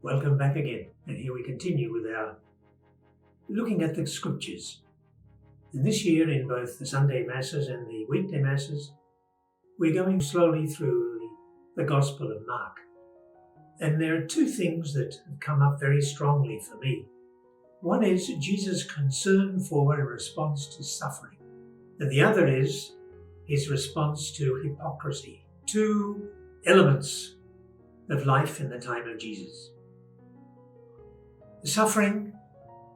Welcome back again, and here we continue with our looking at the scriptures. And this year, in both the Sunday Masses and the weekday Masses, we're going slowly through the Gospel of Mark. And there are two things that have come up very strongly for me. One is Jesus' concern for and response to suffering, and the other is his response to hypocrisy. Two elements of life in the time of Jesus. The suffering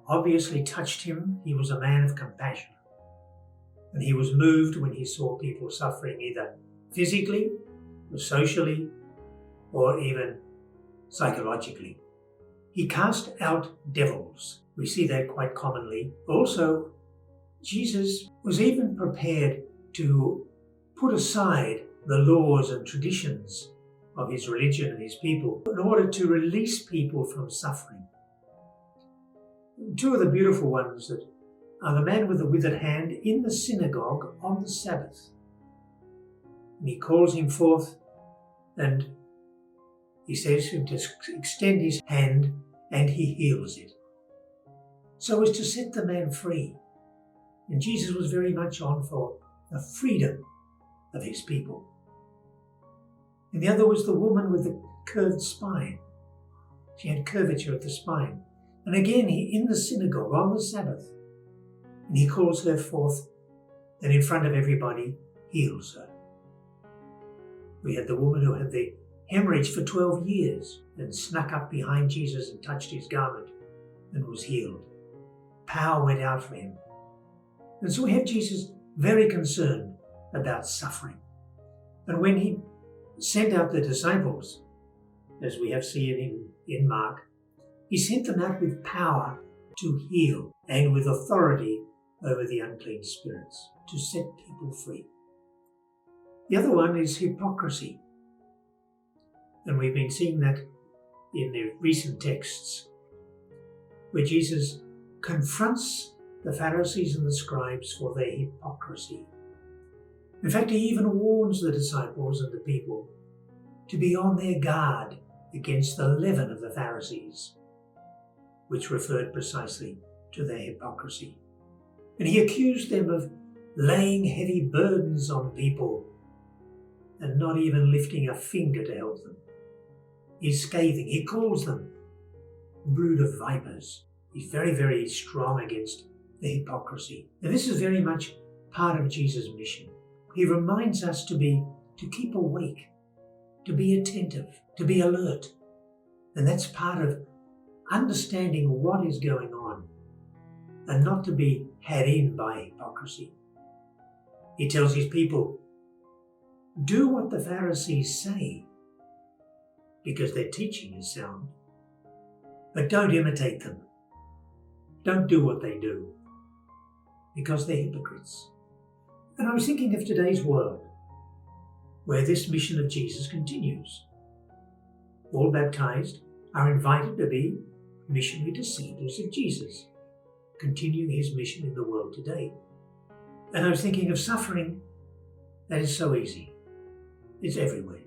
obviously touched him. He was a man of compassion. And he was moved when he saw people suffering either physically or socially or even psychologically. He cast out devils. We see that quite commonly. Also, Jesus was even prepared to put aside the laws and traditions of his religion and his people in order to release people from suffering. Two of the beautiful ones that are the man with the withered hand in the synagogue on the Sabbath. And he calls him forth and he says to him to extend his hand, and he heals it. So as to set the man free. And Jesus was very much on for the freedom of his people. And the other was the woman with the curved spine. She had curvature of the spine. And again, he in the synagogue on the Sabbath, and he calls her forth and in front of everybody heals her. We had the woman who had the hemorrhage for 12 years and snuck up behind Jesus and touched his garment and was healed. Power went out for him. And so we have Jesus very concerned about suffering. And when he sent out the disciples, as we have seen in Mark, he sent them out with power to heal and with authority over the unclean spirits, to set people free. The other one is hypocrisy. And we've been seeing that in the recent texts, where Jesus confronts the Pharisees and the scribes for their hypocrisy. In fact, he even warns the disciples and the people to be on their guard against the leaven of the Pharisees, which referred precisely to their hypocrisy. And he accused them of laying heavy burdens on people and not even lifting a finger to help them. He's scathing. He calls them brood of vipers. He's very, very strong against the hypocrisy. And this is very much part of Jesus' mission. He reminds us to keep awake, to be attentive, to be alert. And that's part of understanding what is going on and not to be had in by hypocrisy. He tells his people, do what the Pharisees say, because their teaching is sound, but don't imitate them. Don't do what they do, because they're hypocrites. And I was thinking of today's world, where this mission of Jesus continues. All baptized are invited to be missionary disciples of Jesus, continuing his mission in the world today. And I was thinking of suffering that is so easy. It's everywhere.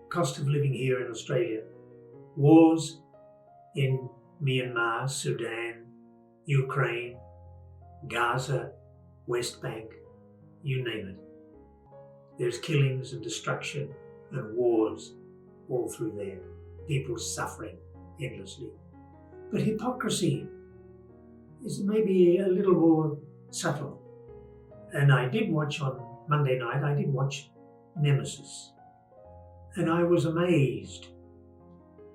Cost of living here in Australia, wars in Myanmar, Sudan, Ukraine, Gaza, West Bank, you name it. There's killings and destruction and wars all through there. People suffering endlessly. But hypocrisy is maybe a little more subtle. And I did watch on Monday night, Nemesis. And I was amazed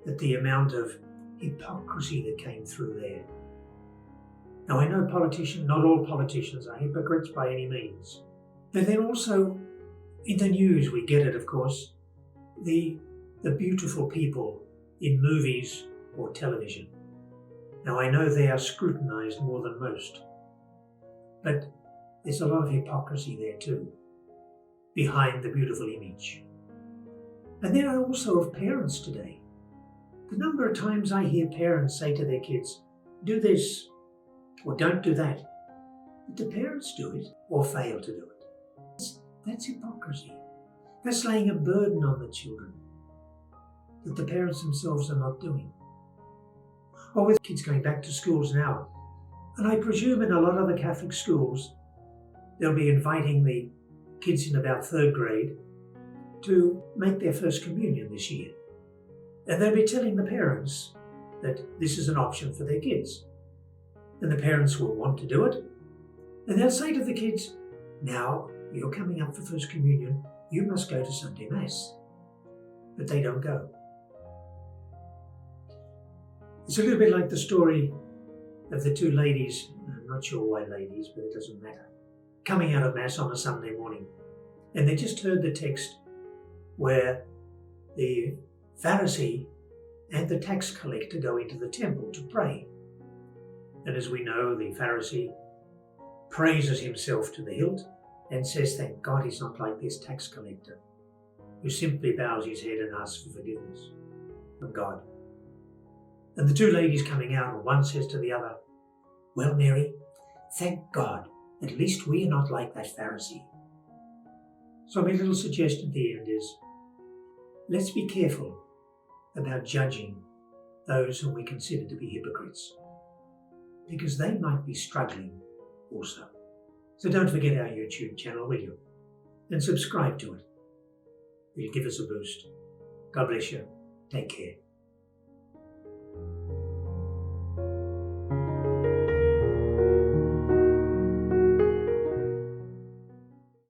at the amount of hypocrisy that came through there. Now I know not all politicians are hypocrites by any means. But then also in the news we get it, of course, the beautiful people in movies or television. Now I know they are scrutinized more than most, but there's a lot of hypocrisy there too, behind the beautiful image. And then I also have parents today. The number of times I hear parents say to their kids, do this or don't do that, but the parents do it or fail to do it. That's hypocrisy. That's laying a burden on the children that the parents themselves are not doing. Or with kids going back to schools now, and I presume in a lot of the Catholic schools, they'll be inviting the kids in about 3rd grade to make their first communion this year. And they'll be telling the parents that this is an option for their kids. And the parents will want to do it. And they'll say to the kids, now you're coming up for first communion, you must go to Sunday Mass. But they don't go. It's a little bit like the story of the 2 ladies, I'm not sure why ladies, but it doesn't matter, coming out of Mass on a Sunday morning. And they just heard the text where the Pharisee and the tax collector go into the temple to pray. And as we know, the Pharisee praises himself to the hilt and says, thank God he's not like this tax collector who simply bows his head and asks for forgiveness from God. And the 2 ladies coming out, and one says to the other, well, Mary, thank God, at least we are not like that Pharisee. So my little suggestion at the end is, let's be careful about judging those whom we consider to be hypocrites, because they might be struggling also. So don't forget our YouTube channel, will you? And subscribe to it. It'll give us a boost. God bless you. Take care.